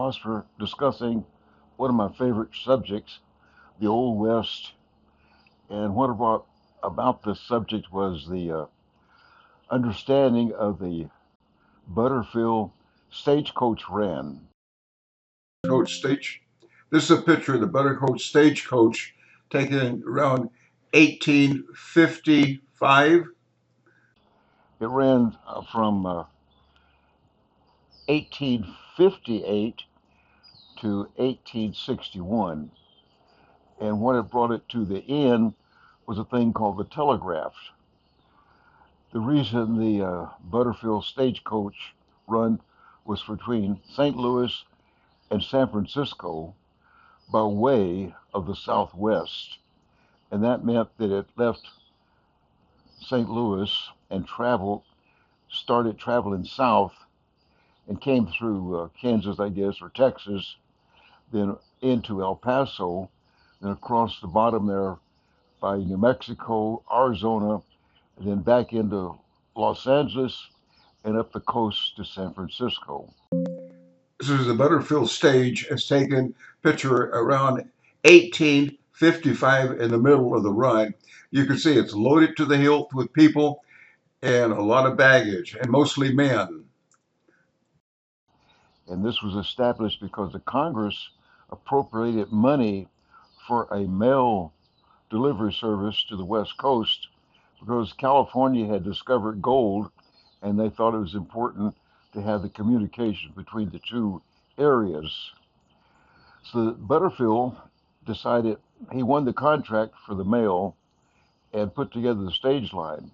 Pause for discussing one of my favorite subjects, the Old West. And what about this subject was the understanding of the Butterfield stagecoach ran. Coach stage. This is a picture of the Buttercoach stagecoach taken around 1855. It ran from 1858 to 1861. And what it brought it to the end was a thing called the telegraph. The reason the Butterfield stagecoach run was between St. Louis and San Francisco by way of the Southwest. And that meant that it left St. Louis and started traveling south and came through Kansas, I guess, or Texas, then into El Paso, then across the bottom there by New Mexico, Arizona, and then back into Los Angeles and up the coast to San Francisco. This is the Butterfield stage. It's taken picture around 1855 in the middle of the run. You can see it's loaded to the hilt with people and a lot of baggage, and mostly men. And this was established because the Congress appropriated money for a mail delivery service to the West Coast because California had discovered gold and they thought it was important to have the communication between the two areas. So Butterfield decided he won the contract for the mail and put together the stage line.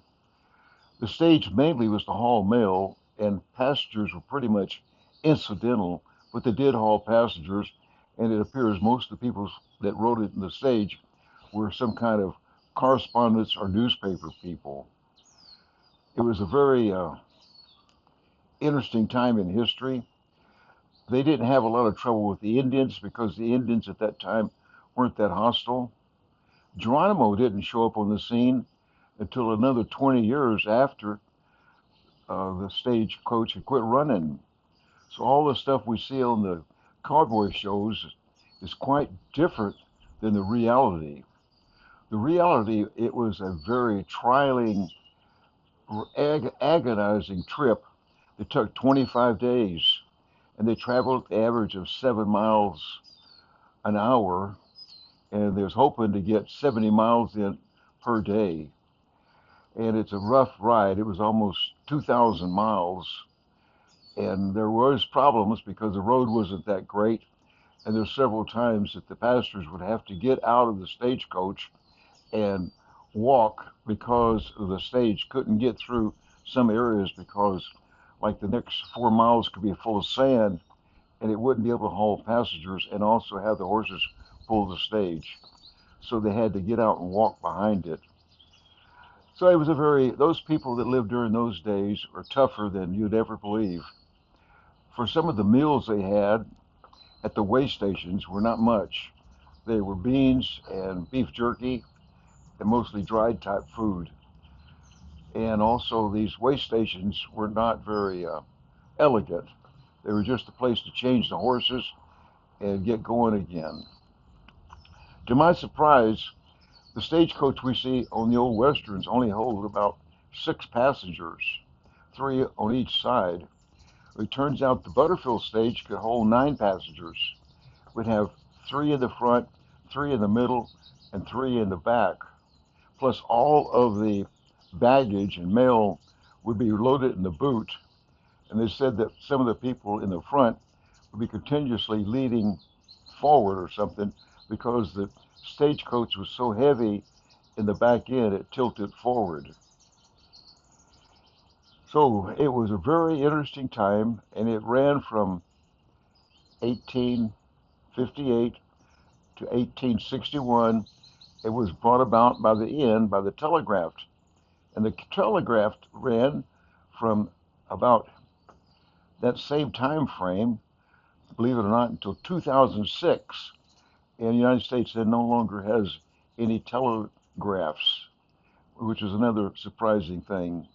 The stage mainly was to haul mail, and passengers were pretty much incidental, but they did haul passengers, and it appears most of the people that rode it in the stage were some kind of correspondents or newspaper people. It was a very interesting time in history. They didn't have a lot of trouble with the Indians because the Indians at that time weren't that hostile. Geronimo didn't show up on the scene until another 20 years after the stagecoach had quit running. So all the stuff we see on the cowboy shows is quite different than the reality. The reality, it was a very trying, agonizing trip. It took 25 days, and they traveled at the average of 7 miles an hour, and they was hoping to get 70 miles in per day. And it's a rough ride. It was almost 2,000 miles, and there was problems because the road wasn't that great. And there's several times that the passengers would have to get out of the stagecoach and walk because the stage couldn't get through some areas because like the next 4 miles could be full of sand and it wouldn't be able to haul passengers and also have the horses pull the stage. So they had to get out and walk behind it. So it was those people that lived during those days are tougher than you'd ever believe. For some of the meals they had at the way stations were not much. They were beans and beef jerky and mostly dried type food. And also, these way stations were not very elegant. They were just a place to change the horses and get going again. To my surprise, the stagecoach we see on the old westerns only hold about 6 passengers, 3 on each side. It turns out the Butterfield stage could hold 9 passengers. We'd have 3 in the front, 3 in the middle, and 3 in the back. Plus, all of the baggage and mail would be loaded in the boot. And they said that some of the people in the front would be continuously leading forward or something because the stagecoach was so heavy in the back end it tilted forward. So it was a very interesting time, and it ran from 1858 to 1861. It was brought about by the end by the telegraph, and the telegraph ran from about that same time frame, believe it or not, until 2006. And the United States then no longer has any telegraphs, which is another surprising thing.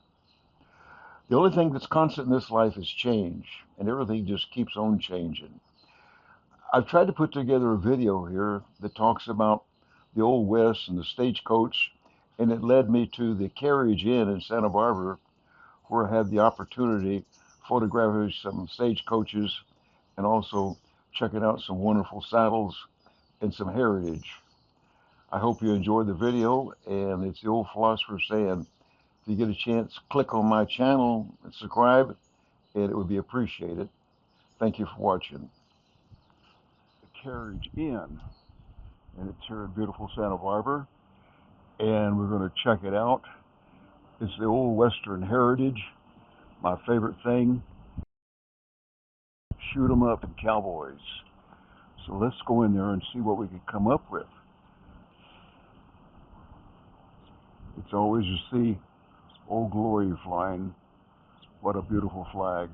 The only thing that's constant in this life is change, and everything just keeps on changing. I've tried to put together a video here that talks about the Old West and the stagecoach, and it led me to the Carriage Inn in Santa Barbara, where I had the opportunity photographing some stagecoaches and also checking out some wonderful saddles and some heritage. I hope you enjoyed the video, and it's the old philosopher saying, if you get a chance, click on my channel and subscribe, and it would be appreciated. Thank you for watching. The Carriage Inn, and it's here in beautiful Santa Barbara, and we're going to check it out. It's the old Western heritage, my favorite thing, shoot 'em up and cowboys. So let's go in there and see what we can come up with. It's always to see Old Glory flying. What a beautiful flag.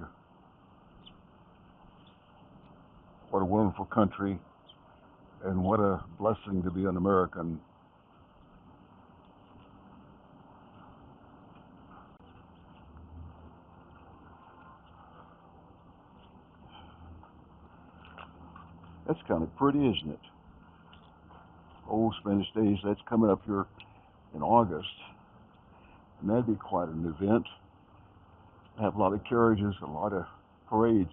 What a wonderful country, and what a blessing to be an American. That's kind of pretty, isn't it? Old Spanish Days, that's coming up here in August, and that'd be quite an event. Have a lot of carriages, a lot of parades.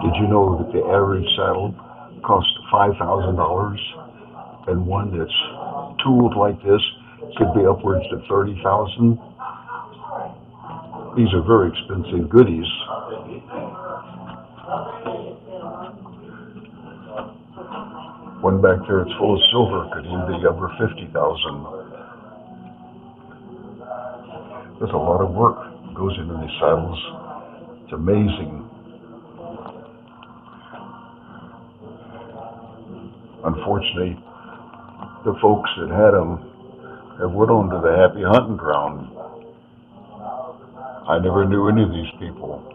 Did you know that the average saddle costs $5,000, and one that's tooled like this could be upwards to $30,000? These are very expensive goodies. One back there that's full of silver could even be over $50,000. There's a lot of work that goes into these saddles. It's amazing. Unfortunately, the folks that had them have went on to the happy hunting ground. I never knew any of these people.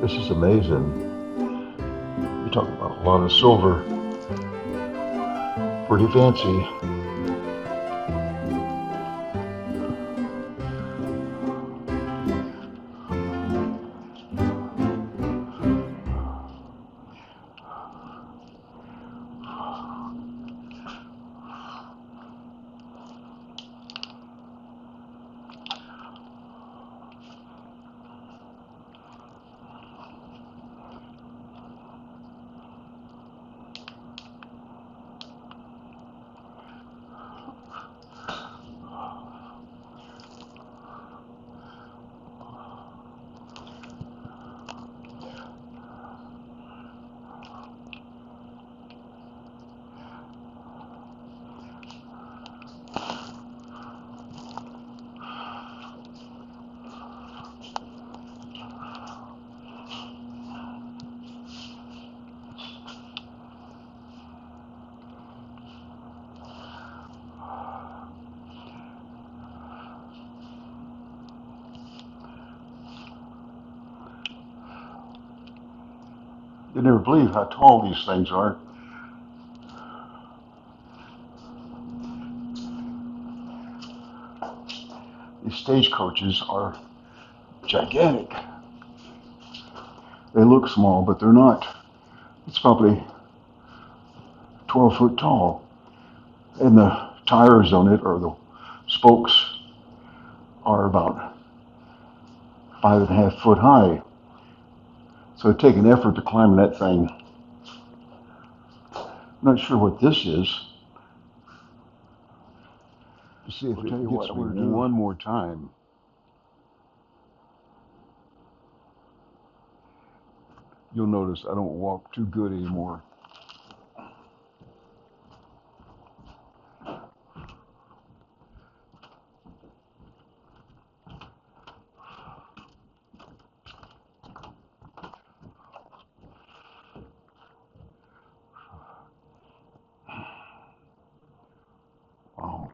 This is amazing. You're talking about a lot of silver. Pretty fancy. You never believe how tall these things are. These stagecoaches are gigantic. They look small, but they're not. It's probably 12 foot tall. And the tires on it, or the spokes, are about 5.5 foot high. So it'd take an effort to climb that thing. I'm not sure what this is. To see if it gets me one more time. You'll notice I don't walk too good anymore. Wow.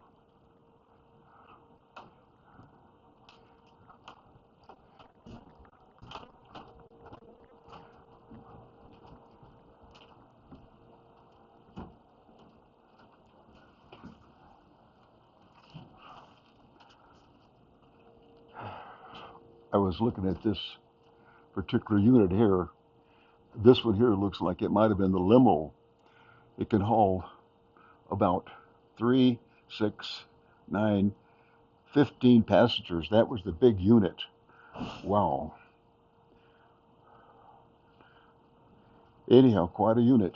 I was looking at this particular unit here. This one here looks like it might have been the limo. It can haul about 3, 6, 9, 15 passengers. That was the big unit. Wow. Anyhow, quite a unit.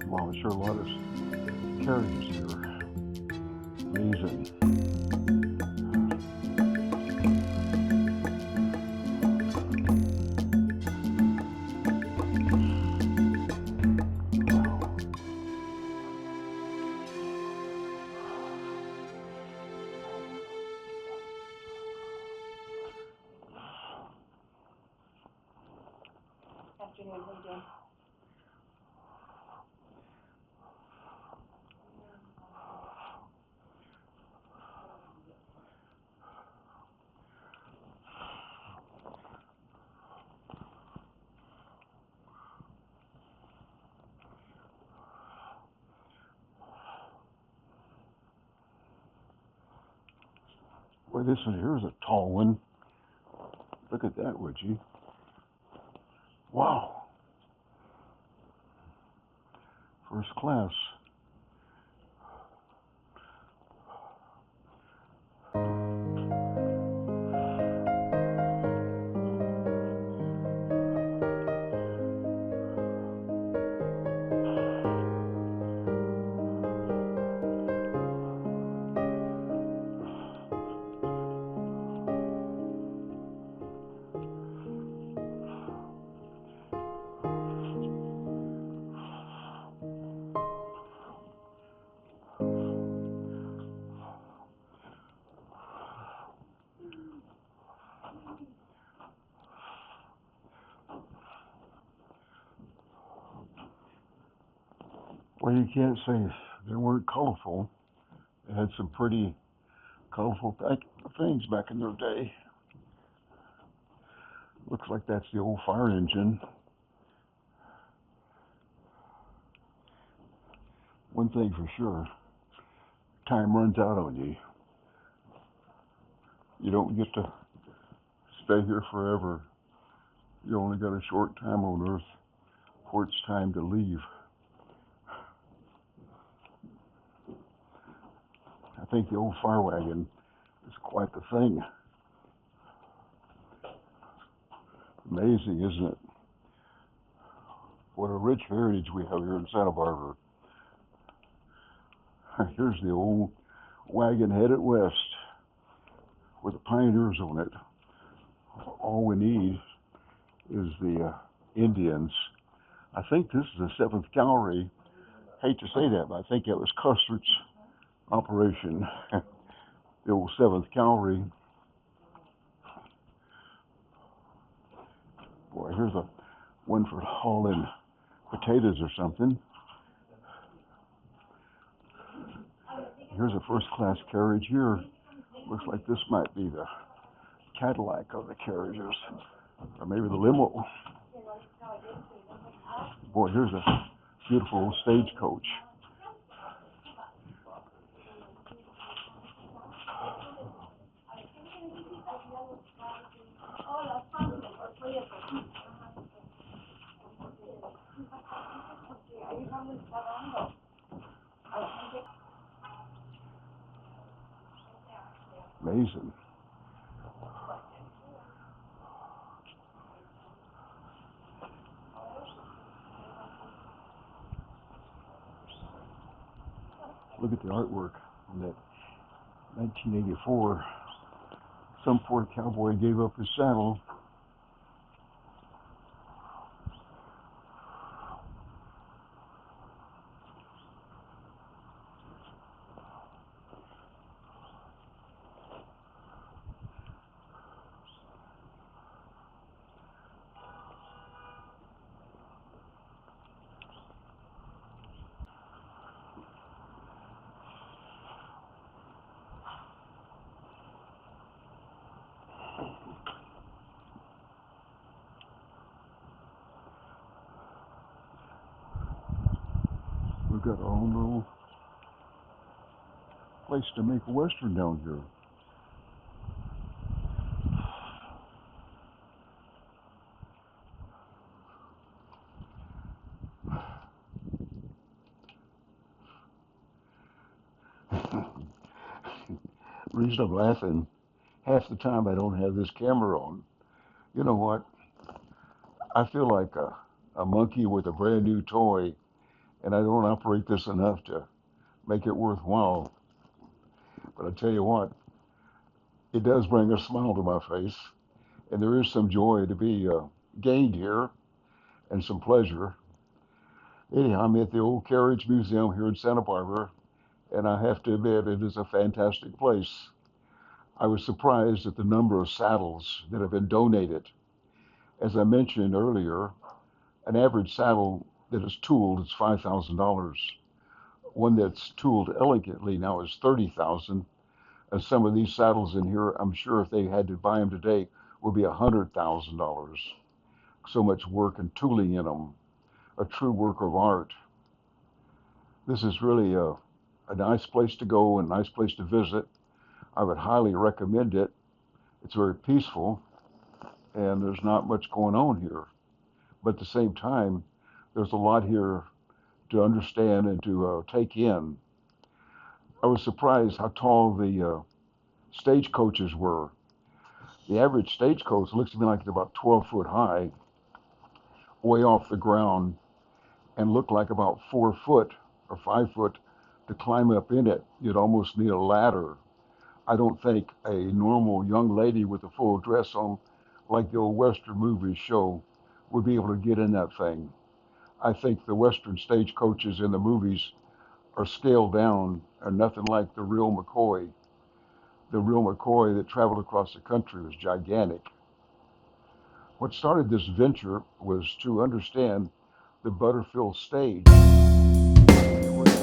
Wow, sure a lot of carriages here. Amazing. Boy, this one here is a tall one. Look at that, would you? Wow. First class. Well, you can't say they weren't colorful. They had some pretty colorful things back in their day. Looks like that's the old fire engine. One thing for sure, time runs out on you. You don't get to stay here forever. You only got a short time on Earth before it's time to leave. I think the old fire wagon is quite the thing. Amazing, isn't it? What a rich heritage we have here in Santa Barbara. Here's the old wagon headed west with the pioneers on it. All we need is the Indians. I think this is the 7th Gallery. Hate to say that, but I think that was Custer's operation. The old 7th Gallery. Boy, here's a one for hauling potatoes or something. Here's a first class carriage here. Looks like this might be the Cadillac of the carriages, or maybe the limo. Boy, here's a beautiful stagecoach. Amazing. Look at the artwork on that 1984. Some poor cowboy gave up his saddle. We've got our own little place to make a Western down here. The reason I'm laughing, half the time I don't have this camera on. You know what? I feel like a monkey with a brand new toy, and I don't operate this enough to make it worthwhile. But I tell you what, it does bring a smile to my face, and there is some joy to be gained here and some pleasure. Anyhow, I'm at the old Carriage Museum here in Santa Barbara, and I have to admit it is a fantastic place. I was surprised at the number of saddles that have been donated. As I mentioned earlier, an average saddle that is tooled is $5,000. One that's tooled elegantly now is $30,000. And some of these saddles in here, I'm sure if they had to buy them today, would be $100,000. So much work and tooling in them, a true work of art. This is really a nice place to go and a nice place to visit. I would highly recommend it. It's very peaceful and there's not much going on here. But at the same time, there's a lot here to understand and to take in. I was surprised how tall the stagecoaches were. The average stagecoach looks to me like it's about 12 foot high, way off the ground, and looked like about 4 foot or 5 foot to climb up in it. You'd almost need a ladder. I don't think a normal young lady with a full dress on, like the old Western movies show, would be able to get in that thing. I think the Western stagecoaches in the movies are scaled down and nothing like the real McCoy. The real McCoy that traveled across the country was gigantic. What started this venture was to understand the Butterfield stage. It was